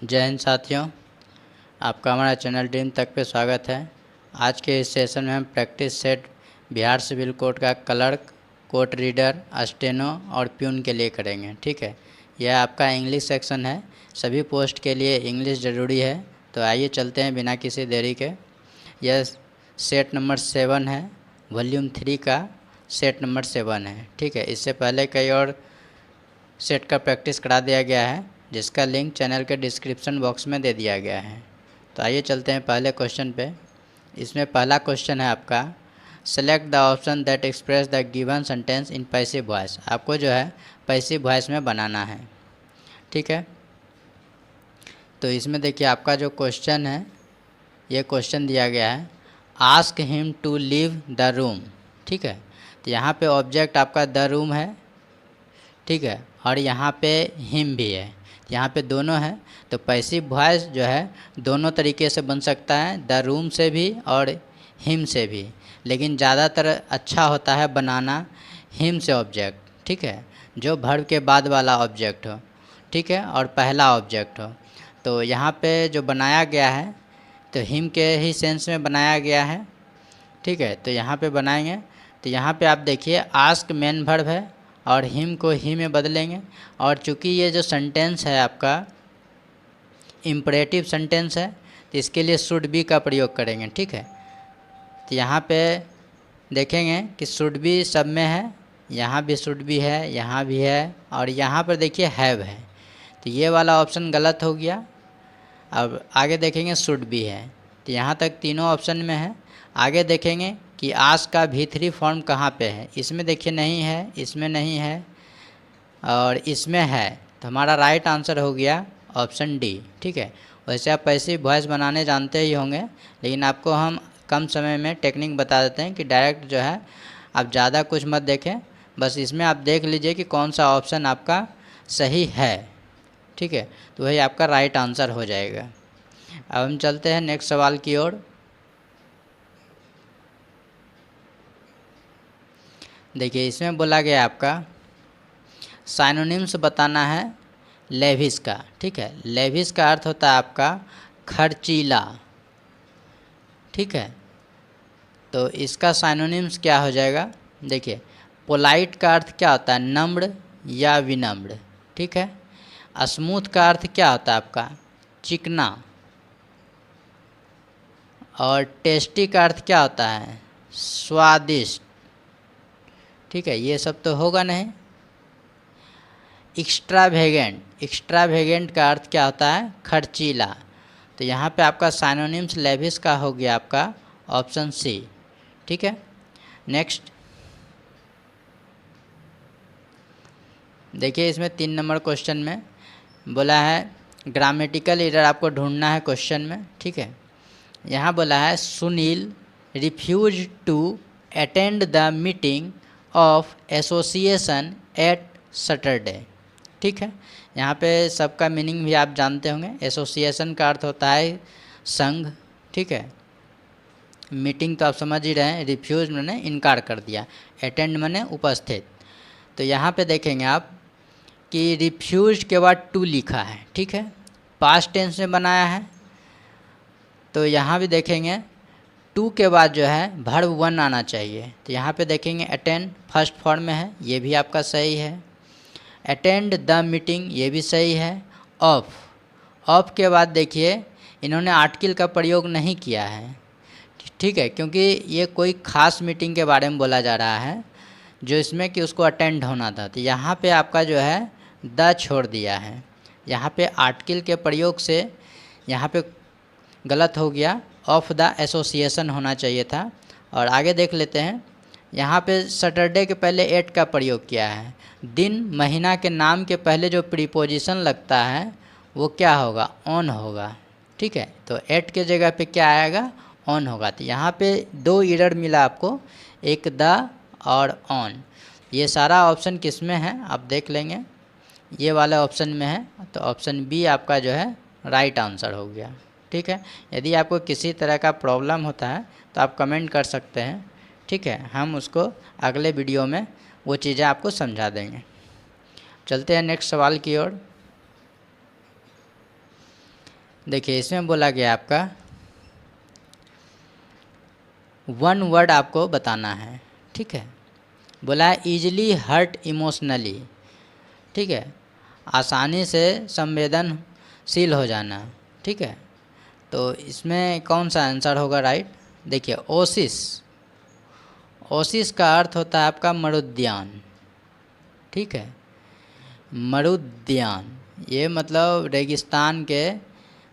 जय हिंद साथियों, आपका हमारा चैनल ड्रीम तक पे स्वागत है। आज के इस सेशन में हम practice set Bihar civil court का क्लर्क, कोर्ट रीडर, स्टेनो और प्यून के लिए करेंगे। ठीक है, यह आपका इंग्लिश सेक्शन है। सभी पोस्ट के लिए इंग्लिश ज़रूरी है। तो आइए चलते हैं बिना किसी देरी के। यह सेट नंबर 7 है, वॉल्यूम 3 का सेट नंबर 7 है। ठीक है, इससे पहले कई और सेट का प्रैक्टिस करा दिया गया है, जिसका लिंक चैनल के डिस्क्रिप्शन बॉक्स में दे दिया गया है। तो आइए चलते हैं पहले क्वेश्चन पे। इसमें पहला क्वेश्चन है आपका, select the option that express the given sentence in passive voice. आपको जो है पैसिव वॉइस में बनाना है। ठीक है, तो इसमें देखिए आपका जो क्वेश्चन है, ये क्वेश्चन दिया गया है, ask him to leave the room. ठीक है, तो यहाँ पे ऑब्जेक्ट आपका द रूम है। ठीक है, और यहाँ पे हिम भी है, यहाँ पे दोनों है। तो पैसिव वॉइस जो है दोनों तरीके से बन सकता है, द रूम से भी और हिम से भी, लेकिन ज़्यादातर अच्छा होता है बनाना हिम से ऑब्जेक्ट। ठीक है, जो वर्ब के बाद वाला ऑब्जेक्ट हो। ठीक है, और पहला ऑब्जेक्ट हो। तो यहाँ पे जो बनाया गया है तो हिम के ही सेंस में बनाया गया है। ठीक है, तो यहाँ पे बनाएंगे। तो यहाँ पे आप देखिए आस्क मेन वर्ब है और हिम को ही में बदलेंगे। और चूँकि ये जो सेंटेंस है आपका इम्परेटिव सेंटेंस है, तो इसके लिए शुड बी का प्रयोग करेंगे। ठीक है, तो यहाँ पे देखेंगे कि शुड बी सब में है, यहाँ भी शुड बी है, यहाँ भी है, और यहाँ पर देखिए हैव है। तो ये वाला ऑप्शन गलत हो गया। अब आगे देखेंगे शुड बी है, तो यहाँ तक तीनों ऑप्शन में है। आगे देखेंगे कि आस्क का V3 फॉर्म कहाँ पे है। इसमें देखिए नहीं है, इसमें नहीं है, और इसमें है। तो हमारा राइट आंसर हो गया ऑप्शन डी। ठीक है, वैसे आप पैसिव वॉइस बनाने जानते ही होंगे, लेकिन आपको हम कम समय में टेक्निक बता देते हैं कि डायरेक्ट जो है आप ज़्यादा कुछ मत देखें, बस इसमें आप देख लीजिए कि कौन सा ऑप्शन आपका सही है। ठीक है, तो वही आपका राइट आंसर हो जाएगा। अब हम चलते हैं नेक्स्ट सवाल की ओर। देखिए इसमें बोला गया आपका साइनोनिम्स बताना है लेविस का। ठीक है, लेविस का अर्थ होता है आपका खर्चीला। ठीक है, तो इसका साइनोनिम्स क्या हो जाएगा। देखिए पोलाइट का अर्थ क्या होता है, नम्र या विनम्र। ठीक है, स्मूथ का अर्थ क्या होता है आपका चिकना। और टेस्टी का अर्थ क्या होता है स्वादिष्ट। ठीक है, ये सब तो होगा नहीं। एक्स्ट्रावेगेंट, एक्स्ट्रावेगेंट का अर्थ क्या होता है खर्चीला। तो यहाँ पे आपका साइनोनिम्स लेविस का हो गया आपका ऑप्शन सी। ठीक है, नेक्स्ट देखिए इसमें 3 नंबर क्वेश्चन में बोला है ग्रामेटिकल एरर आपको ढूंढना है क्वेश्चन में। ठीक है, यहाँ बोला है Sunil refuse to attend the meeting of association at Saturday. ठीक है, यहाँ पे सबका मीनिंग भी आप जानते होंगे। एसोसिएशन का अर्थ होता है संघ। ठीक है, मीटिंग तो आप समझ ही रहे हैं, रिफ्यूज मैंने इनकार कर दिया, अटेंड मैंने उपस्थित। तो यहाँ पे देखेंगे आप कि रिफ्यूज के बाद टू लिखा है। ठीक है, पास्ट टेंस में बनाया है। तो यहाँ भी देखेंगे टू के बाद जो है वर्ब 1 आना चाहिए। तो यहाँ पे देखेंगे अटेंड फर्स्ट फॉर्म में है, ये भी आपका सही है। अटेंड द मीटिंग, ये भी सही है। ऑफ के बाद देखिए इन्होंने आर्टिकल का प्रयोग नहीं किया है। ठीक है, क्योंकि ये कोई ख़ास मीटिंग के बारे में बोला जा रहा है जो इसमें कि उसको अटेंड होना था। तो यहाँ पे आपका जो है द छोड़ दिया है। यहाँ पे आर्टिकल के प्रयोग से यहाँ पे गलत हो गया, ऑफ द एसोसिएशन होना चाहिए था। और आगे देख लेते हैं, यहाँ पे सैटरडे के पहले एट का प्रयोग किया है। दिन महीना के नाम के पहले जो प्रीपोजिशन लगता है वो क्या होगा ऑन होगा। ठीक है, तो एट के जगह पे क्या आएगा ऑन होगा। तो यहाँ पे 2 एरर मिला आपको, एक द और ऑन। ये सारा ऑप्शन किस में है आप देख लेंगे, ये वाला ऑप्शन में है। तो ऑप्शन बी आपका जो है राइट आंसर हो गया। ठीक है, यदि आपको किसी तरह का प्रॉब्लम होता है तो आप कमेंट कर सकते हैं। ठीक है, हम उसको अगले वीडियो में वो चीज़ें आपको समझा देंगे। चलते हैं नेक्स्ट सवाल की ओर। देखिए इसमें बोला गया आपका 1 वर्ड आपको बताना है, ठीक है। बोला है ईजिली हर्ट इमोशनली, ठीक है, आसानी से संवेदनशील हो जाना, ठीक है। तो इसमें कौन सा आंसर होगा राइट? देखिए ओसिस, ओसिस का अर्थ होता है आपका मरुद्यान, ठीक है, मरुद्यान, ये मतलब रेगिस्तान के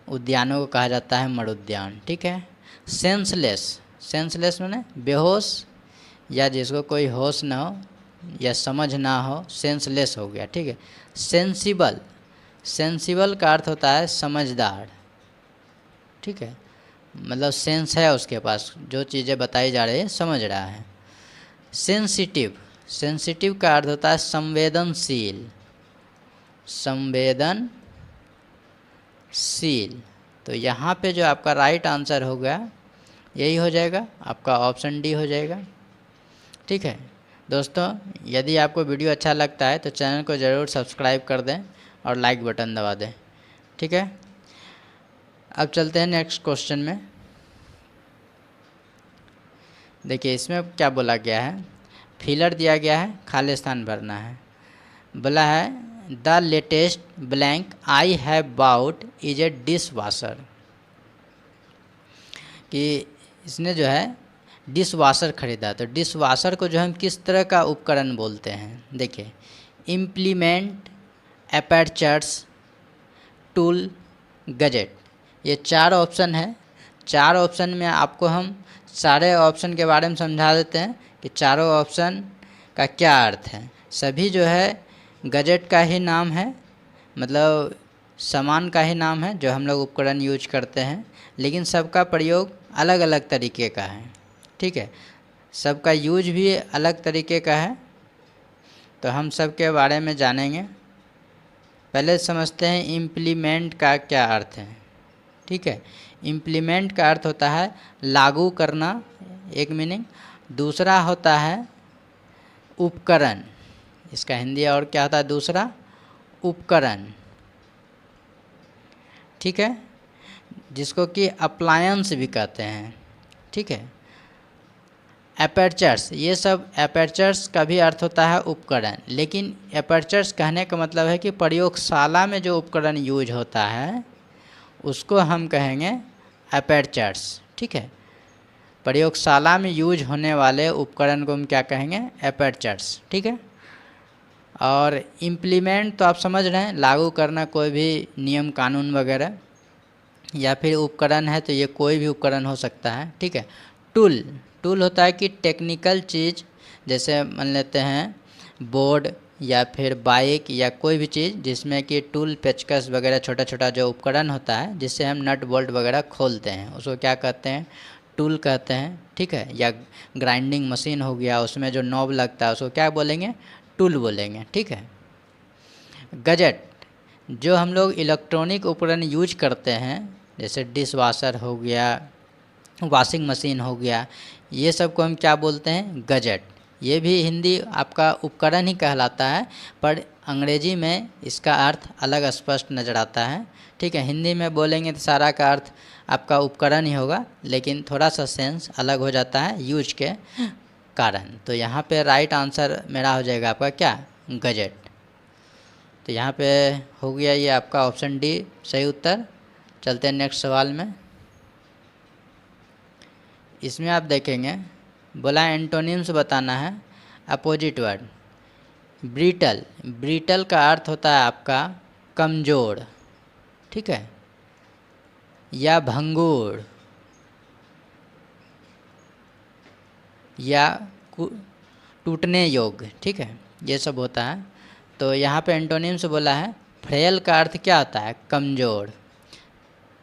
उद्यानों को कहा जाता है मरुद्यान, ठीक है। सेंसलेस, सेंसलेस माने बेहोश या जिसको कोई होश ना हो या समझ ना हो, सेंसलेस हो गया, ठीक है। सेंसिबल, सेंसिबल का अर्थ होता है समझदार, ठीक है, मतलब सेंस है उसके पास, जो चीज़ें बताई जा रही है समझ रहा है। सेंसिटिव, सेंसिटिव का अर्थ होता है संवेदनशील, संवेदनशील। तो यहाँ पे जो आपका राइट आंसर होगा यही हो जाएगा, आपका ऑप्शन डी हो जाएगा, ठीक है। दोस्तों यदि आपको वीडियो अच्छा लगता है तो चैनल को ज़रूर सब्सक्राइब कर दें और लाइक बटन दबा दें, ठीक है। अब चलते हैं नेक्स्ट क्वेश्चन में। देखिए इसमें क्या बोला गया है, फिलर दिया गया है, खाली स्थान भरना है। बोला है the latest blank I have bought is a dishwasher, कि इसने जो है डिश वाशर ख़रीदा। तो डिश वाशर को जो हम किस तरह का उपकरण बोलते हैं, देखिए इम्प्लीमेंट, एपर्चर्स, टूल, गैजेट, ये 4 ऑप्शन है। 4 ऑप्शन में आपको हम सारे ऑप्शन के बारे में समझा देते हैं कि चारों ऑप्शन का क्या अर्थ है। सभी जो है गैजेट का ही नाम है, मतलब सामान का ही नाम है जो हम लोग उपकरण यूज करते हैं, लेकिन सबका प्रयोग अलग अलग तरीके का है, ठीक है, सबका यूज भी अलग तरीके का है। तो हम सब के बारे में जानेंगे। पहले समझते हैं इम्प्लीमेंट का क्या अर्थ है, ठीक है। इम्प्लीमेंट का अर्थ होता है लागू करना, एक मीनिंग। दूसरा होता है उपकरण, इसका हिंदी और क्या होता है दूसरा, उपकरण, ठीक है, जिसको कि अप्लायंस भी कहते हैं, ठीक है। एपर्चर्स, ये सब एपर्चर्स का भी अर्थ होता है उपकरण, लेकिन एपर्चर्स कहने का मतलब है कि प्रयोगशाला में जो उपकरण यूज होता है उसको हम कहेंगे एपर्चर्स, ठीक है। प्रयोगशाला में यूज होने वाले उपकरण को हम क्या कहेंगे, एपर्चर्स, ठीक है। और इम्प्लीमेंट तो आप समझ रहे हैं, लागू करना कोई भी नियम कानून वगैरह, या फिर उपकरण है तो ये कोई भी उपकरण हो सकता है, ठीक है। टूल, टूल होता है कि टेक्निकल चीज़, जैसे मान लेते हैं बोर्ड या फिर बाइक या कोई भी चीज़ जिसमें कि टूल, पेचकस वगैरह छोटा छोटा जो उपकरण होता है जिससे हम नट बोल्ट वगैरह खोलते हैं उसको क्या कहते हैं, टूल कहते हैं, ठीक है। या ग्राइंडिंग मशीन हो गया, उसमें जो नॉब लगता है उसको क्या बोलेंगे, टूल बोलेंगे, ठीक है। गैजेट, जो हम लोग इलेक्ट्रॉनिक उपकरण यूज करते हैं जैसे डिश वाशर हो गया, वॉशिंग मशीन हो गया, ये सब को हम क्या बोलते हैं, गैजेट। ये भी हिंदी आपका उपकरण ही कहलाता है, पर अंग्रेजी में इसका अर्थ अलग स्पष्ट नज़र आता है, ठीक है। हिंदी में बोलेंगे तो सारा का अर्थ आपका उपकरण ही होगा, लेकिन थोड़ा सा सेंस अलग हो जाता है यूज के कारण। तो यहाँ पे राइट आंसर मेरा हो जाएगा आपका क्या, गैजेट। तो यहाँ पे हो गया ये आपका ऑप्शन डी सही उत्तर। चलते हैं नेक्स्ट सवाल में। इसमें आप देखेंगे बोला एंटोनिम्स बताना है, अपोजिट वर्ड। ब्रिटल, ब्रिटल का अर्थ होता है आपका कमज़ोर, ठीक है, या भंगुर, या टूटने योग्य, ठीक है, ये सब होता है। तो यहाँ पे एंटोनिम्स बोला है, फ्रेल का अर्थ क्या होता है, कमज़ोर।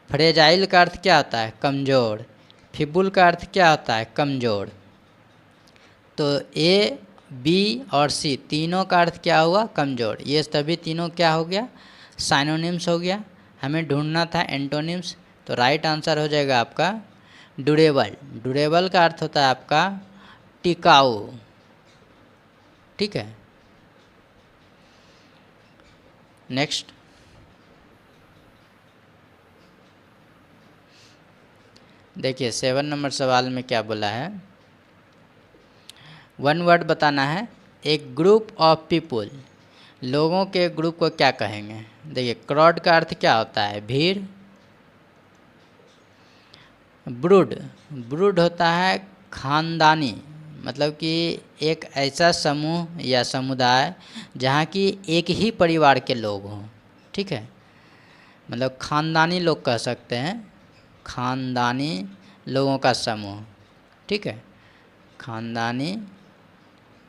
फ्रेजाइल का अर्थ क्या होता है, कमज़ोर। फिबुल का अर्थ क्या होता है, कमज़ोर। तो ए, बी और सी तीनों का अर्थ क्या हुआ, कमज़ोर। ये सभी तीनों क्या हो गया, साइनोनिम्स हो गया। हमें ढूंढना था एंटोनिम्स, तो राइट आंसर हो जाएगा आपका ड्यूरेबल। ड्यूरेबल का अर्थ होता है आपका टिकाऊ, ठीक है। नेक्स्ट, देखिए 7 नंबर सवाल में क्या बोला है, वन वर्ड बताना है। एक ग्रुप ऑफ पीपुल, लोगों के ग्रुप को क्या कहेंगे। देखिए क्राउड का अर्थ क्या होता है, भीड़। ब्रूड, ब्रूड होता है खानदानी, मतलब कि एक ऐसा समूह या समुदाय जहाँ की एक ही परिवार के लोग हों, ठीक है, मतलब खानदानी लोग कह सकते हैं, खानदानी लोगों का समूह, ठीक है, खानदानी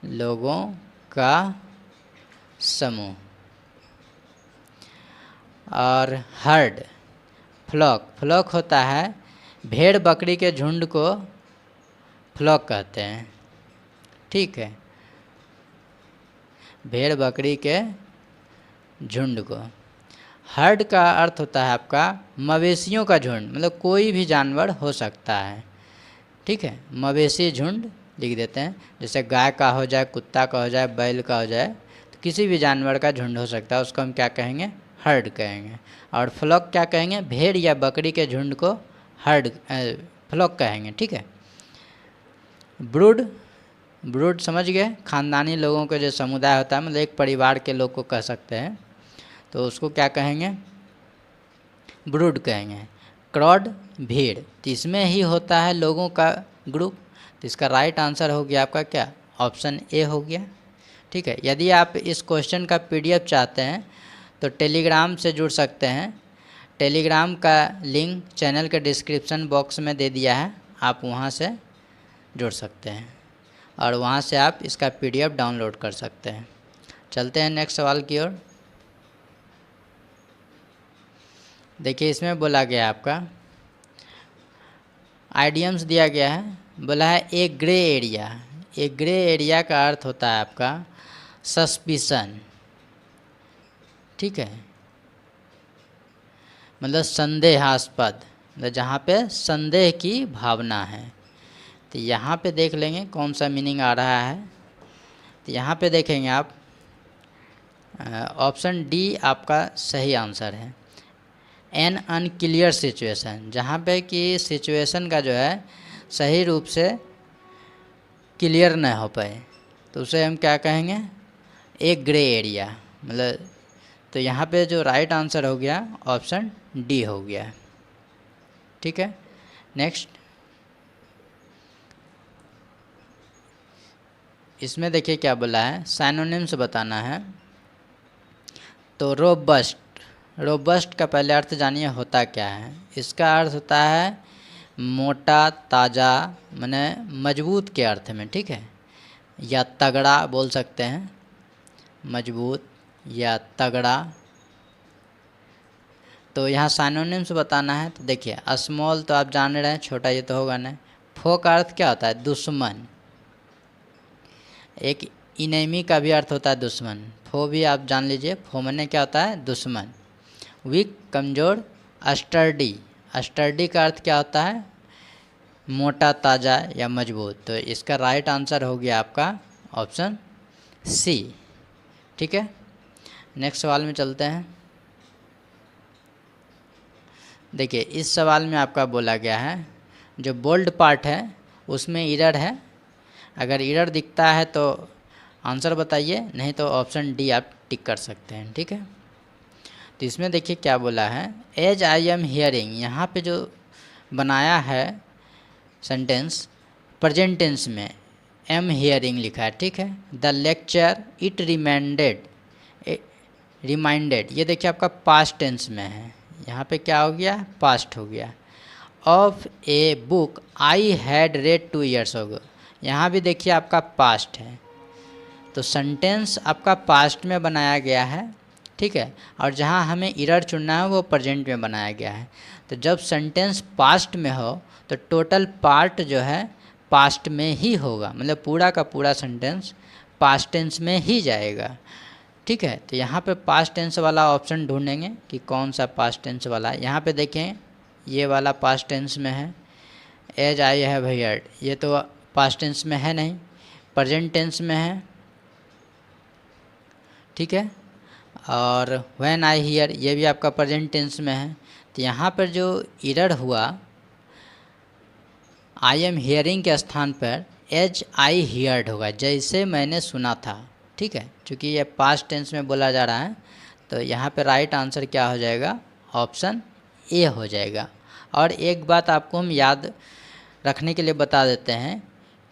लोगों का समूह। और हर्ड, फ्लॉक, फ्लॉक होता है भेड़ बकरी के झुंड को फ्लॉक कहते हैं, ठीक है, भेड़ बकरी के झुंड को। हर्ड का अर्थ होता है आपका मवेशियों का झुंड, मतलब कोई भी जानवर हो सकता है, ठीक है, मवेशी झुंड लिख देते हैं, जैसे गाय का हो जाए, कुत्ता का हो जाए, बैल का हो जाए, तो किसी भी जानवर का झुंड हो सकता है, उसको हम क्या कहेंगे, हर्ड कहेंगे। और फ्लॉक क्या कहेंगे, भेड़ या बकरी के झुंड को हर्ड फ्लॉक कहेंगे, ठीक है। ब्रूड, ब्रूड समझ गए, खानदानी लोगों के जो समुदाय होता है, मतलब एक परिवार के लोग को कह सकते हैं, तो उसको क्या कहेंगे, ब्रूड कहेंगे। क्राउड, भीड़, तो इसमें ही होता है लोगों का ग्रुप, तो इसका राइट आंसर हो गया आपका क्या, ऑप्शन ए हो गया, ठीक है। यदि आप इस क्वेश्चन का पीडीएफ चाहते हैं तो टेलीग्राम से जुड़ सकते हैं, टेलीग्राम का लिंक चैनल के डिस्क्रिप्शन बॉक्स में दे दिया है, आप वहां से जुड़ सकते हैं और वहां से आप इसका पीडीएफ डाउनलोड कर सकते हैं। चलते हैं नेक्स्ट सवाल की ओर। देखिए इसमें बोला गया आपका आइडियम्स दिया गया है, बोला है एक ग्रे एरिया, एक ग्रे एरिया का अर्थ होता है आपका सस्पिशन, ठीक है, मतलब संदेहास्पद, मतलब जहाँ पे संदेह की भावना है। तो यहाँ पे देख लेंगे कौन सा मीनिंग आ रहा है, तो यहाँ पे देखेंगे आप ऑप्शन डी आपका सही आंसर है। एन अनक्लियर सिचुएशन, जहाँ पे कि सिचुएशन का जो है सही रूप से क्लियर न हो पाए, तो उसे हम क्या कहेंगे, एक ग्रे एरिया, मतलब तो यहाँ पे जो राइट आंसर हो गया ऑप्शन डी हो गया, ठीक है। नेक्स्ट, इसमें देखिए क्या बोला है, साइनोनिम्स बताना है। तो रोबस्ट, रोबस्ट का पहले अर्थ जानिए होता क्या है। इसका अर्थ होता है मोटा, ताज़ा, माने मजबूत के अर्थ में, ठीक है, या तगड़ा बोल सकते हैं, मजबूत या तगड़ा। तो यहाँ साइनोनिम्स बताना है, तो देखिए स्मॉल तो आप जान रहे हैं, छोटा ये तो होगा नहीं। फो का अर्थ क्या होता है, दुश्मन, एक इनेमी का भी अर्थ होता है दुश्मन, फो भी आप जान लीजिए, फो माने क्या होता है, दुश्मन। वीक, कमज़ोर। स्टर्डी, स्टर्डी का अर्थ क्या होता है, मोटा, ताज़ा या मजबूत। तो इसका राइट आंसर हो गया आपका ऑप्शन सी, ठीक है। नेक्स्ट सवाल में चलते हैं। देखिए इस सवाल में आपका बोला गया है जो बोल्ड पार्ट है उसमें एरर है, अगर एरर दिखता है तो आंसर बताइए, नहीं तो ऑप्शन डी आप टिक कर सकते हैं, ठीक है। तो इसमें देखिए क्या बोला है, एज आई एम हियरिंग, यहाँ पे जो बनाया है सेंटेंस प्रेजेंट टेंस में एम हियरिंग लिखा है, ठीक है। The lecture it reminded, reminded ये देखिए आपका पास्ट टेंस में है, यहाँ पे क्या हो गया, पास्ट हो गया। Of a book I had read 2 years ago, यहाँ भी देखिए आपका पास्ट है, तो सेंटेंस आपका पास्ट में बनाया गया है, ठीक है, और जहाँ हमें एरर चुनना है वो प्रेजेंट में बनाया गया है। तो जब सेंटेंस पास्ट में हो तो टोटल पार्ट जो है पास्ट में ही होगा, मतलब पूरा का पूरा सेंटेंस पास्ट टेंस में ही जाएगा, ठीक है। तो यहाँ पे पास्ट टेंस वाला ऑप्शन ढूंढेंगे कि कौन सा पास्ट टेंस वाला है। यहाँ पे देखें ये वाला पास्ट टेंस में है, एज आई हैव हियर्ड ये तो पास्ट टेंस में है नहीं, प्रेजेंट टेंस में है, ठीक है। और व्हेन आई हियर ये भी आपका प्रेजेंट टेंस में है। तो यहाँ पर जो एरर हुआ आई एम हियरिंग के स्थान पर एज आई हियर्ड होगा, जैसे मैंने सुना था। ठीक है, क्योंकि ये पास्ट टेंस में बोला जा रहा है, तो यहाँ पे राइट आंसर क्या हो जाएगा, ऑप्शन ए हो जाएगा। और एक बात आपको हम याद रखने के लिए बता देते हैं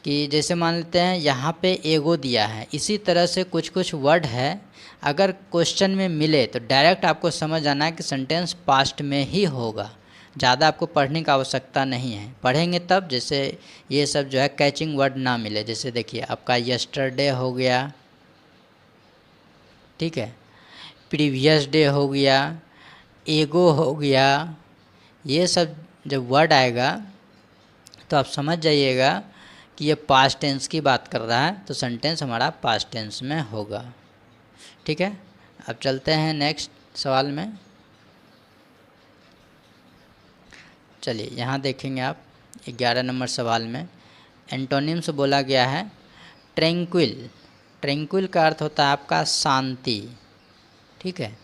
कि जैसे मान लेते हैं यहाँ पे एगो दिया है, इसी तरह से कुछ कुछ वर्ड है, अगर क्वेश्चन में मिले तो डायरेक्ट आपको समझ आना है कि सेंटेंस पास्ट में ही होगा, ज़्यादा आपको पढ़ने की आवश्यकता नहीं है। पढ़ेंगे तब, जैसे ये सब जो है कैचिंग वर्ड ना मिले। जैसे देखिए आपका यस्टरडे हो गया, ठीक है, प्रीवियस डे हो गया, एगो हो गया, ये सब जब वर्ड आएगा तो आप समझ जाइएगा कि ये पास्ट टेंस की बात कर रहा है, तो सेंटेंस हमारा पास्ट टेंस में होगा। ठीक है, अब चलते हैं नेक्स्ट सवाल में। चलिए यहाँ देखेंगे आप 11 नंबर सवाल में एंटोनिम्स बोला गया है ट्रैंक्विल। ट्रैंक्विल का अर्थ होता है आपका शांति, ठीक है,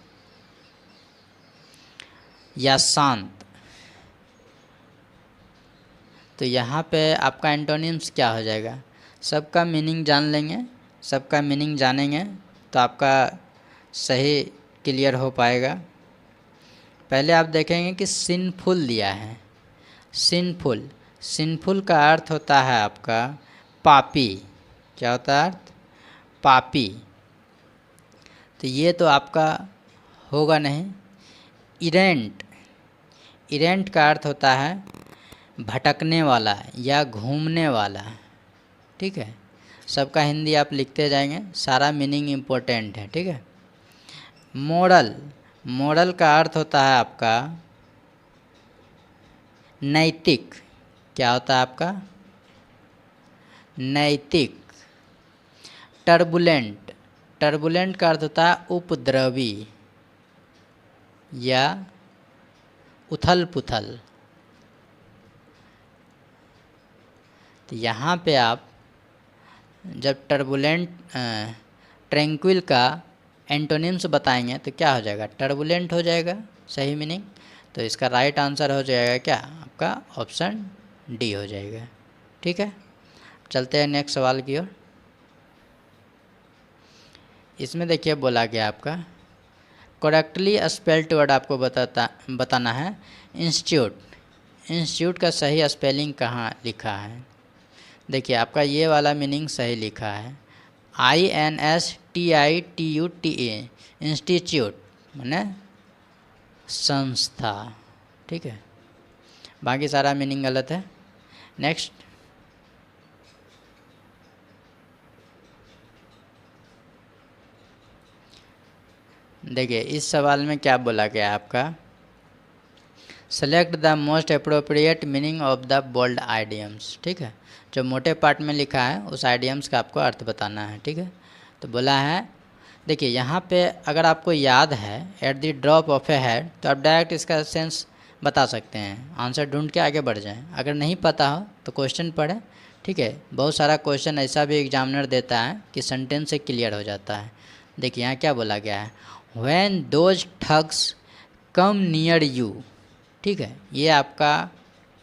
या शांत। तो यहाँ पे आपका एंटोनिम्स क्या हो जाएगा, सबका मीनिंग जान लेंगे, सबका मीनिंग जानेंगे तो आपका सही क्लियर हो पाएगा। पहले आप देखेंगे कि सिनफुल दिया है। सिनफुल, सिनफुल का अर्थ होता है आपका पापी। क्या होता है अर्थ, पापी। तो ये तो आपका होगा नहीं। इरेंट, इरेंट का अर्थ होता है भटकने वाला या घूमने वाला, ठीक है। सबका हिंदी आप लिखते जाएंगे, सारा मीनिंग इम्पोर्टेंट है, ठीक है। मोरल, मोरल का अर्थ होता है आपका नैतिक। क्या होता है आपका, नैतिक। टर्बुलेंट, टर्बुलेंट का अर्थ होता है उपद्रवी या उथल पुथल। तो यहाँ पे आप जब टर्बुलेंट ट्रैंक्विल का एंटोनिम्स बताएंगे तो क्या हो जाएगा, टर्बुलेंट हो जाएगा सही मीनिंग। तो इसका राइट आंसर हो जाएगा क्या, आपका ऑप्शन डी हो जाएगा। ठीक है, चलते हैं नेक्स्ट सवाल की ओर। इसमें देखिए बोला गया आपका करेक्टली स्पेल्ड वर्ड आपको बताना है इंस्टीट्यूट। इंस्टीट्यूट का सही स्पेलिंग कहाँ लिखा है। देखिए आपका ये वाला मीनिंग सही लिखा है, INSTITUTE, इंस्टीट्यूट माने संस्था, ठीक है। बाकी सारा मीनिंग गलत है। नेक्स्ट, देखिए इस सवाल में क्या बोला गया है आपका, select the most appropriate meaning of the bold idioms. ठीक है, जो मोटे पार्ट में लिखा है उस आइडियम्स का आपको अर्थ बताना है। ठीक है, तो बोला है देखिए यहाँ पे अगर आपको याद है eight the drop of a head, तो आप डायरेक्ट इसका सेंस बता सकते हैं, आंसर ढूंढ के आगे बढ़ जाएं। अगर नहीं पता हो तो क्वेश्चन पढ़ें, ठीक है। बहुत सारा क्वेश्चन ऐसा भी एग्जामिनर देता है कि सेंटेंस से क्लियर हो जाता है। देखिए यहाँ क्या बोला गया है, when those thugs come near you. ठीक है, ये आपका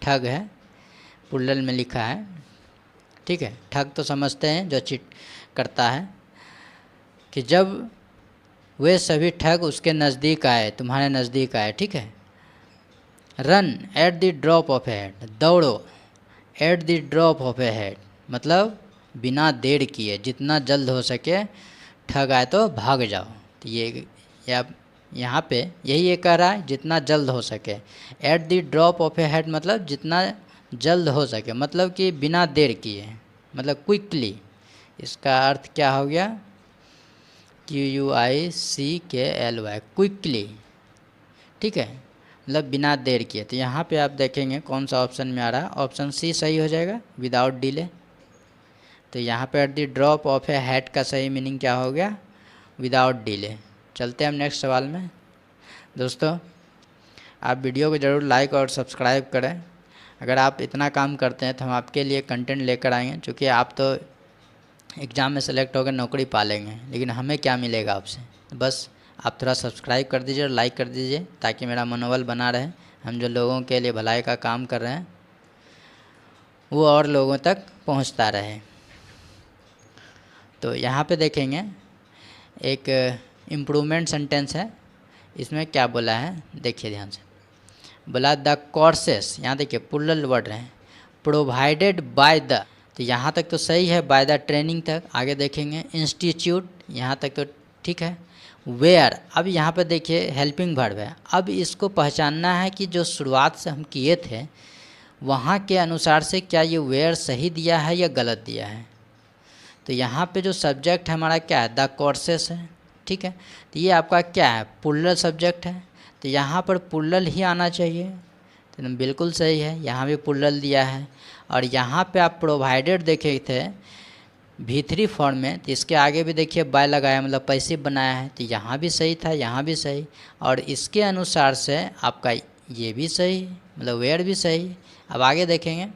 ठग है, प्लुरल में लिखा है, ठीक है। ठग तो समझते हैं जो चीट करता है, कि जब वे सभी ठग उसके नज़दीक आए, तुम्हारे नज़दीक आए, ठीक है। Run at the drop of a head, दौड़ो at the drop of a head, मतलब बिना देर किए, जितना जल्द हो सके ठग आए तो भाग जाओ। तो ये आप यहाँ पे यही ये कह रहा है, जितना जल्द हो सके। Eight the drop of a head मतलब जितना जल्द हो सके, मतलब कि बिना देर किए, मतलब क्विकली। इसका अर्थ क्या हो गया, QUICKLY, क्विकली, ठीक है, मतलब बिना देर किए। तो यहाँ पे आप देखेंगे कौन सा ऑप्शन में आ रहा है, ऑप्शन सी सही हो जाएगा, विदाउट डिले। तो यहाँ पे eight the drop of A hat का सही मीनिंग क्या हो गया, विदाउट डिले। चलते हैं हम नेक्स्ट सवाल में। दोस्तों आप वीडियो को ज़रूर लाइक और सब्सक्राइब करें। अगर आप इतना काम करते हैं तो हम आपके लिए कंटेंट लेकर आएंगे, क्योंकि आप तो एग्ज़ाम में सेलेक्ट होकर नौकरी पा लेंगे, लेकिन हमें क्या मिलेगा आपसे। बस आप थोड़ा सब्सक्राइब कर दीजिए और लाइक कर दीजिए, ताकि मेरा मनोबल बना रहे। हम जो लोगों के लिए भलाई का काम कर रहे हैं वो और लोगों तक पहुंचता रहे। तो यहाँ पे देखेंगे एक इम्प्रूवमेंट सेंटेंस है, इसमें क्या बोला है देखिए ध्यान से। बोला द कोर्सेस, यहाँ देखिए प्लूरल वर्ड है, प्रोवाइडेड बाय द, तो यहाँ तक तो सही है, बाय द ट्रेनिंग तक। आगे देखेंगे इंस्टीट्यूट, यहाँ तक तो ठीक है। वेयर, अब यहाँ पर देखिए हेल्पिंग वर्ब है। अब इसको पहचानना है कि जो शुरुआत से हम किए थे वहाँ के अनुसार से क्या ये वेयर सही दिया है या गलत दिया है। तो यहाँ पे जो सब्जेक्ट हमारा क्या है, द कोर्सेस है, ठीक है। तो ये आपका क्या है, प्लूरल सब्जेक्ट है, तो यहाँ पर प्लूरल ही आना चाहिए। तो बिल्कुल सही है, यहाँ भी प्लूरल दिया है। और यहाँ पे आप प्रोवाइडेड देखे थे V3 फॉर्म में, तो इसके आगे भी देखिए बाय लगाया, मतलब पैसिव बनाया है, तो यहाँ भी सही था, यहाँ भी सही। और इसके अनुसार से आपका ये भी सही, मतलब वेयर भी सही। अब आगे देखेंगे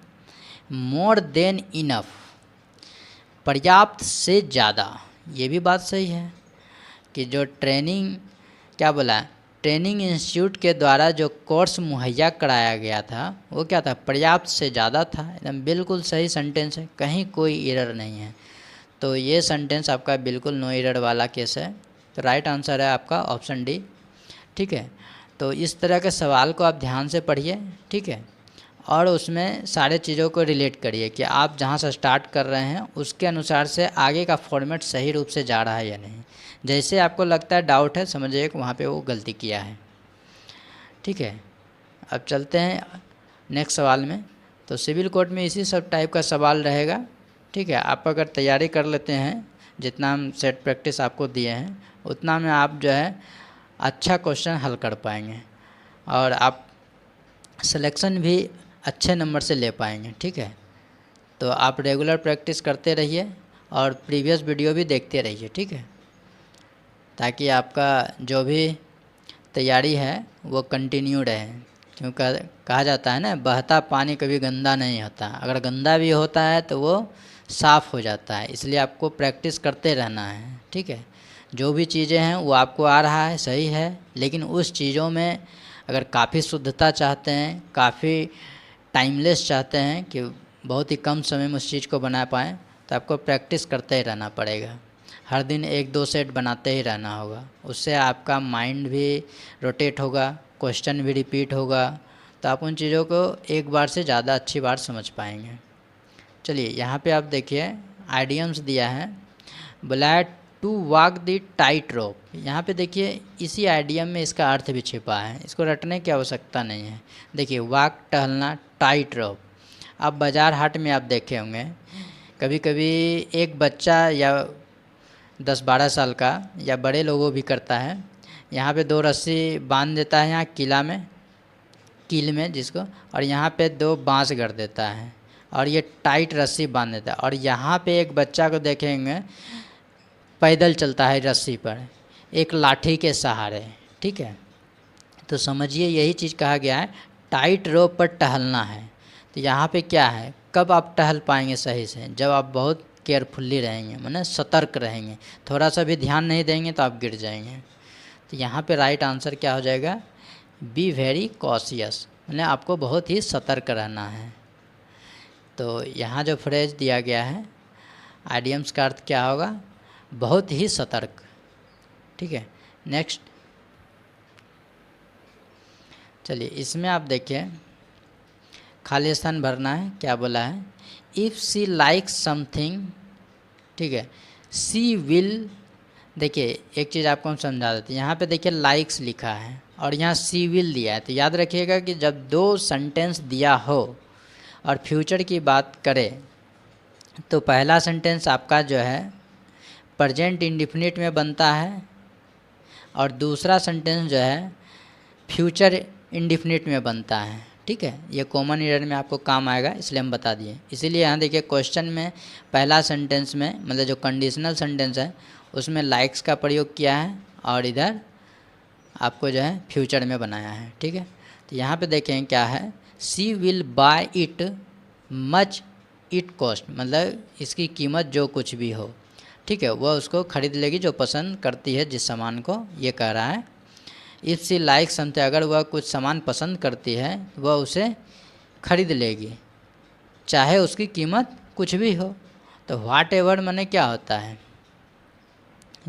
मोर देन इनफ, पर्याप्त से ज़्यादा, ये भी बात सही है कि जो ट्रेनिंग क्या बोला है, ट्रेनिंग इंस्टीट्यूट के द्वारा जो कोर्स मुहैया कराया गया था वो क्या था, पर्याप्त से ज़्यादा था। एकदम बिल्कुल सही सेंटेंस है, कहीं कोई एरर नहीं है। तो ये सेंटेंस आपका बिल्कुल नो एरर वाला केस है। तो राइट आंसर है आपका ऑप्शन डी, ठीक है। तो इस तरह के सवाल को आप ध्यान से पढ़िए, ठीक है, और उसमें सारे चीज़ों को रिलेट करिए कि आप जहाँ से स्टार्ट कर रहे हैं उसके अनुसार से आगे का फॉर्मेट सही रूप से जा रहा है या नहीं। जैसे आपको लगता है डाउट है, समझिए कि वहाँ पे वो गलती किया है, ठीक है। अब चलते हैं नेक्स्ट सवाल में। तो सिविल कोर्ट में इसी सब टाइप का सवाल रहेगा, ठीक है। आप अगर तैयारी कर लेते हैं, जितना हम सेट प्रैक्टिस आपको दिए हैं उतना में आप जो है अच्छा क्वेश्चन हल कर पाएंगे और आप सिलेक्शन भी अच्छे नंबर से ले पाएंगे, ठीक है। तो आप रेगुलर प्रैक्टिस करते रहिए और प्रीवियस वीडियो भी देखते रहिए, ठीक है, ताकि आपका जो भी तैयारी है वो कंटिन्यू रहे। क्योंकि कहा जाता है ना, बहता पानी कभी गंदा नहीं होता, अगर गंदा भी होता है तो वो साफ़ हो जाता है। इसलिए आपको प्रैक्टिस करते रहना है, ठीक है। जो भी चीज़ें हैं वो आपको आ रहा है, सही है, लेकिन उस चीज़ों में अगर काफ़ी शुद्धता चाहते हैं, काफ़ी टाइमलेस चाहते हैं कि बहुत ही कम समय में उस चीज़ को बना पाएँ, तो आपको प्रैक्टिस करते ही रहना पड़ेगा। हर दिन 1-2 सेट बनाते ही रहना होगा, उससे आपका माइंड भी रोटेट होगा, क्वेश्चन भी रिपीट होगा, तो आप उन चीज़ों को एक बार से ज़्यादा अच्छी बार समझ पाएंगे। चलिए यहाँ पे आप देखिए आइडियम्स दिया है, बोला to walk the tightrope. यहाँ पे देखिए इसी आइडियम में इसका अर्थ भी छिपा है, इसको रटने की आवश्यकता नहीं है। देखिए वॉक टहलना, टाइट रोप। अब बाज़ार हाट में आप देखे होंगे कभी कभी एक बच्चा या 10-12 साल का या बड़े लोगों भी करता है, यहाँ पे 2 रस्सी बांध देता है यहाँ कील में जिसको, और यहाँ पे 2 बांस गड़ देता है और ये टाइट रस्सी बांध देता है। और यहाँ पे एक बच्चा को देखेंगे पैदल चलता है रस्सी पर, एक लाठी के सहारे, ठीक है। तो समझिए यही चीज़ कहा गया है, टाइट रोप पर टहलना है। तो यहाँ पे क्या है, कब आप टहल पाएंगे सही से, जब आप बहुत केयरफुल्ली रहेंगे, माने सतर्क रहेंगे, थोड़ा सा भी ध्यान नहीं देंगे तो आप गिर जाएंगे। तो यहाँ पे राइट आंसर क्या हो जाएगा, बी वेरी कॉशियस, माने आपको बहुत ही सतर्क रहना है। तो यहाँ जो फ्रेज दिया गया है आइडियम्स का अर्थ क्या होगा, बहुत ही सतर्क, ठीक है। नेक्स्ट चलिए इसमें आप देखिए खाली स्थान भरना है, क्या बोला है, इफ़ सी लाइक्स समथिंग, ठीक है, सी विल। देखिए एक चीज़ आपको हम समझा देते हैं, यहाँ पे देखिए लाइक्स लिखा है और यहाँ सी विल दिया है। तो याद रखिएगा कि जब 2 सेंटेंस दिया हो और फ्यूचर की बात करें तो पहला सेंटेंस आपका जो है प्रेजेंट इंडिफिनिट में बनता है और दूसरा सेंटेंस जो है फ्यूचर इंडिफिनिट में बनता है, ठीक है। ये कॉमन एरर में आपको काम आएगा, इसलिए हम बता दिए। इसीलिए यहाँ देखिए क्वेश्चन में पहला सेंटेंस में मतलब जो कंडीशनल सेंटेंस है उसमें लाइक्स का प्रयोग किया है और इधर आपको जो है फ्यूचर में बनाया है, ठीक है। तो यहाँ पे देखें क्या है, see will buy it much it cost, मतलब इसकी कीमत जो कुछ भी हो, ठीक है, वह उसको खरीद लेगी जो पसंद करती है जिस सामान को, ये कह रहा है। इफ़ सी लाइक समथिंग, अगर वह कुछ सामान पसंद करती है वह उसे खरीद लेगी, चाहे उसकी कीमत कुछ भी हो। तो व्हाट एवर माने क्या होता है,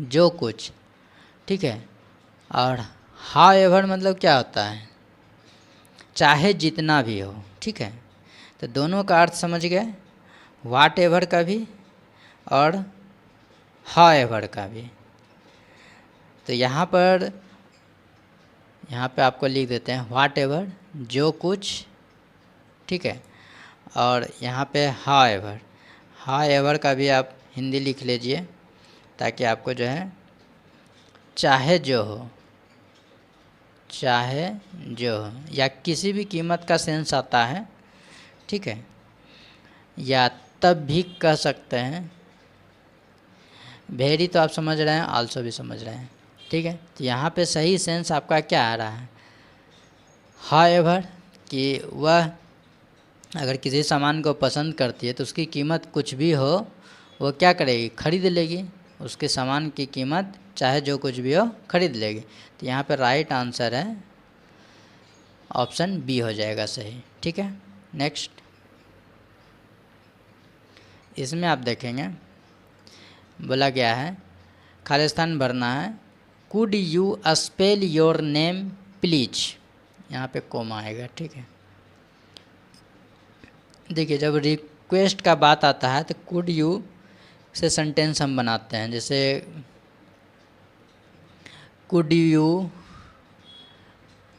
जो कुछ, ठीक है। और हाउ एवर मतलब क्या होता है, चाहे जितना भी हो, ठीक है। तो दोनों का अर्थ समझ गए, व्हाट एवर का भी और हाउ एवर का भी। तो यहाँ पे आपको लिख देते हैं व्हाट एवर, जो कुछ, ठीक है। और यहाँ पे हाउ एवर का भी आप हिंदी लिख लीजिए, ताकि आपको जो है चाहे जो हो या किसी भी कीमत का सेंस आता है, ठीक है। या तब भी कह सकते हैं, वेरी तो आप समझ रहे हैं, आल्सो भी समझ रहे हैं, ठीक है। तो यहाँ पे सही सेंस आपका क्या आ रहा है, हाउ एवर, कि वह अगर किसी सामान को पसंद करती है तो उसकी कीमत कुछ भी हो वो क्या करेगी, खरीद लेगी। उसके सामान की कीमत चाहे जो कुछ भी हो खरीद लेगी। तो यहाँ पे राइट आंसर है ऑप्शन बी हो जाएगा सही, ठीक है। नेक्स्ट, इसमें आप देखेंगे बोला गया है खालिस्तान भरना है, could you spell your name please, यहाँ पे कोमा आएगा, ठीक है। देखिए जब रिक्वेस्ट का बात आता है तो कुड यू से सेंटेंस हम बनाते हैं, जैसे could you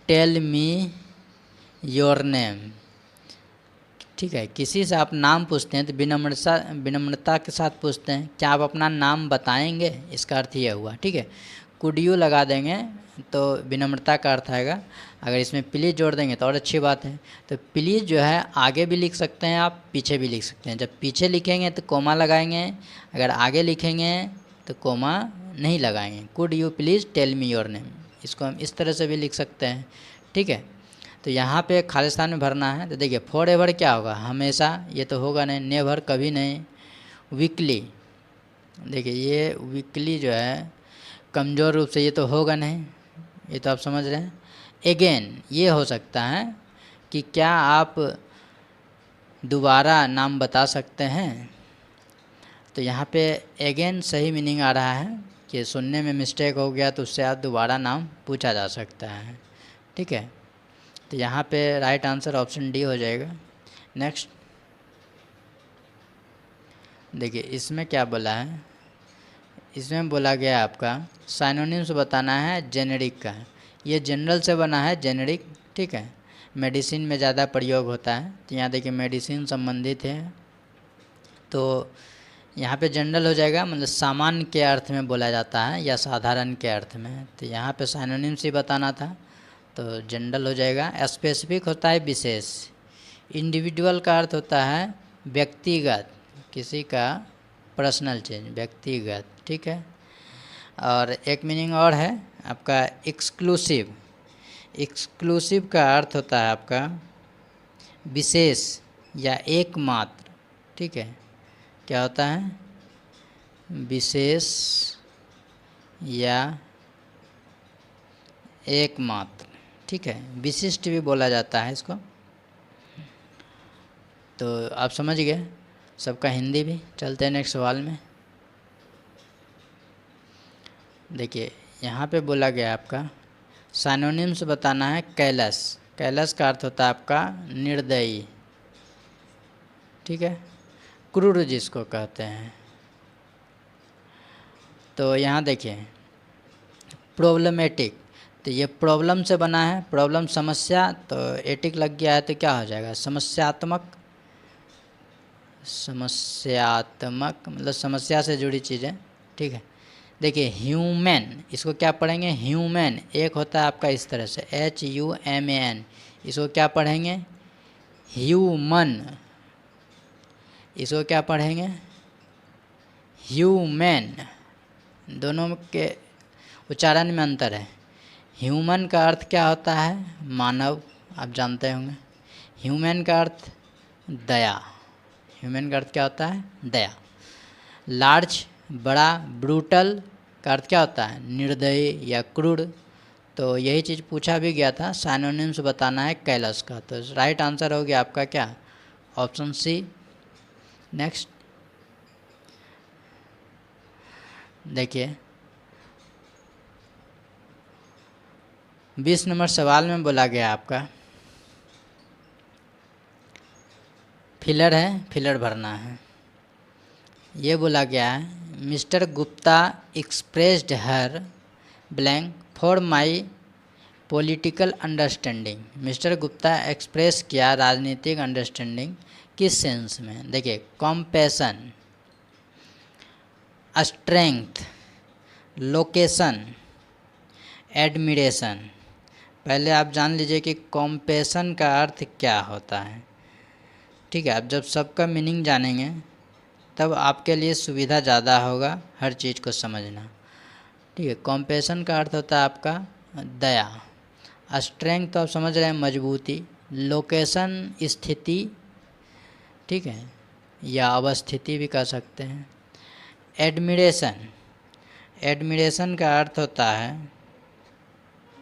tell me your name, ठीक है। किसी से आप नाम पूछते हैं तो विनम्रता के साथ पूछते हैं, क्या आप अपना नाम बताएंगे, इसका अर्थ ये हुआ, ठीक है। कुड यू लगा देंगे तो विनम्रता का अर्थ आएगा। अगर इसमें प्लीज़ जोड़ देंगे तो और अच्छी बात है। तो प्लीज़ जो है आगे भी लिख सकते हैं आप, पीछे भी लिख सकते हैं। जब पीछे लिखेंगे तो कोमा लगाएंगे, अगर आगे लिखेंगे तो कोमा नहीं लगाएंगे। Could you please tell me your name, इसको हम इस तरह से भी लिख सकते हैं, ठीक है। तो यहाँ पे खालिस्तान में भरना है। तो देखिए फॉर एवर क्या होगा, हमेशा, ये तो होगा नहीं। नेवर कभी नहीं। वीकली, देखिए ये वीकली जो है कमज़ोर रूप से, ये तो होगा नहीं, ये तो आप समझ रहे हैं। अगेन ये हो सकता है कि क्या आप दोबारा नाम बता सकते हैं। तो यहाँ पे अगेन सही मीनिंग आ रहा है कि सुनने में मिस्टेक हो गया तो उससे आप दोबारा नाम पूछा जा सकता है, ठीक है। तो यहाँ पे राइट आंसर ऑप्शन डी हो जाएगा। नेक्स्ट देखिए इसमें क्या बोला है, इसमें बोला गया आपका साइनोनिम्स बताना है जेनेरिक का। ये जनरल से बना है जेनेरिक, ठीक है। मेडिसिन में ज़्यादा प्रयोग होता है, तो यहाँ देखिए मेडिसिन संबंधित है, तो यहाँ पे जनरल हो जाएगा, मतलब सामान्य के अर्थ में बोला जाता है या साधारण के अर्थ में। तो यहाँ पे साइनोनिम्स ही बताना था, तो जनरल हो जाएगा। स्पेसिफिक होता है विशेष। इंडिविजुअल का अर्थ होता है व्यक्तिगत, किसी का पर्सनल चीज़, व्यक्तिगत, ठीक है। और एक मीनिंग और है आपका एक्सक्लूसिव। एक्सक्लूसिव का अर्थ होता है आपका विशेष या एकमात्र, ठीक है। क्या होता है, विशेष या एकमात्र, ठीक है। विशिष्ट भी बोला जाता है इसको। तो आप समझ गए सबका हिंदी भी। चलते हैं नेक्स्ट सवाल में। देखिए यहाँ पे बोला गया आपका साइनोनिम्स बताना है कैलस। कैलस का अर्थ होता है आपका निर्दयी, ठीक है, क्रूर जिसको कहते हैं। तो यहाँ देखिए प्रॉब्लमेटिक, तो ये प्रॉब्लम से बना है, प्रॉब्लम समस्या, तो एटिक लग गया है तो क्या हो जाएगा समस्यात्मक। समस्यात्मक मतलब समस्या से जुड़ी चीज़ें, ठीक है। देखिए ह्यूमन, इसको क्या पढ़ेंगे, ह्यूमन एक होता है आपका इस तरह से HUMAN, इसको क्या पढ़ेंगे ह्यूमन, इसको क्या पढ़ेंगे ह्यूमन। दोनों के उच्चारण में अंतर है। ह्यूमन का अर्थ क्या होता है मानव, आप जानते होंगे। ह्यूमन का अर्थ दया, ह्यूमन का अर्थ क्या होता है दया। लार्ज बड़ा, ब्रूटल का अर्थ क्या होता है निर्दयी या क्रूर। तो यही चीज़ पूछा भी गया था, साइनोनिम्स बताना है कैलस का। तो राइट आंसर हो गया आपका क्या ऑप्शन सी। नेक्स्ट देखिए 20 नंबर सवाल में बोला गया आपका फिलर है, फिलर भरना है। ये बोला गया है mister Gupta expressed her blank for my political understanding. Mister Gupta express किया राजनीतिक अंडरस्टैंडिंग किस सेंस में? देखिए कॉम्पैशन, स्ट्रेंथ, लोकेशन, एडमिरेशन। पहले आप जान लीजिए कि कॉम्पैशन का अर्थ क्या होता है। ठीक है, आप जब सबका मीनिंग जानेंगे तब आपके लिए सुविधा ज़्यादा होगा हर चीज़ को समझना। ठीक है, कॉम्पैशन का अर्थ होता है आपका दया। स्ट्रेंथ तो आप समझ रहे हैं मजबूती। लोकेशन स्थिति, ठीक है, या अवस्थिति भी कह सकते हैं। एडमिरेशन, एडमिरेशन का अर्थ होता है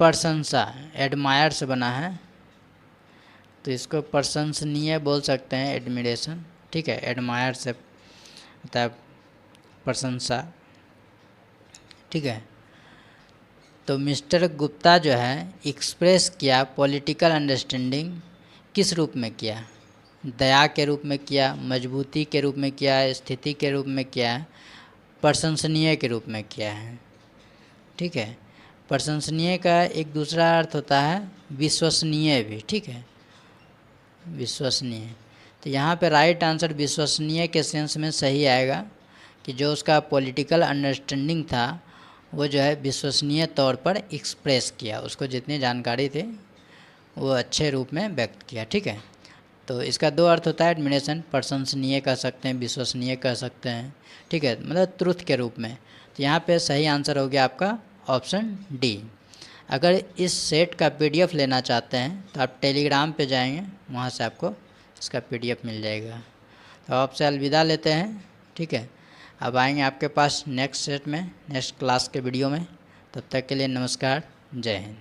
प्रशंसा। एडमायर से बना है तो इसको प्रशंसनीय बोल सकते हैं एडमिरेशन। ठीक है, एडमायर से होता है प्रशंसा। ठीक है, तो मिस्टर गुप्ता जो है एक्सप्रेस किया पॉलिटिकल अंडरस्टैंडिंग किस रूप में किया? दया के रूप में किया, मजबूती के रूप में किया, स्थिति के रूप में किया, प्रशंसनीय के रूप में किया है। ठीक है, प्रशंसनीय का एक दूसरा अर्थ होता है विश्वसनीय भी। ठीक है, विश्वसनीय। तो यहाँ पे राइट आंसर विश्वसनीय के सेंस में सही आएगा कि जो उसका पॉलिटिकल अंडरस्टैंडिंग था वो जो है विश्वसनीय तौर पर एक्सप्रेस किया, उसको जितनी जानकारी थी वो अच्छे रूप में व्यक्त किया। ठीक है, तो इसका दो अर्थ होता है एडमिरेशन, प्रशंसनीय कह सकते हैं, विश्वसनीय कह सकते हैं। ठीक है, मतलब ट्रुथ के रूप में। तो यहाँ पे सही आंसर हो गया आपका ऑप्शन डी। अगर इस सेट का पीडीएफ लेना चाहते हैं तो आप टेलीग्राम पे जाएंगे, वहाँ से आपको इसका पीडीएफ मिल जाएगा। तो आपसे अलविदा लेते हैं। ठीक है, अब आएंगे आपके पास नेक्स्ट सेट में, नेक्स्ट क्लास के वीडियो में। तब तक के लिए नमस्कार, जय हिंद।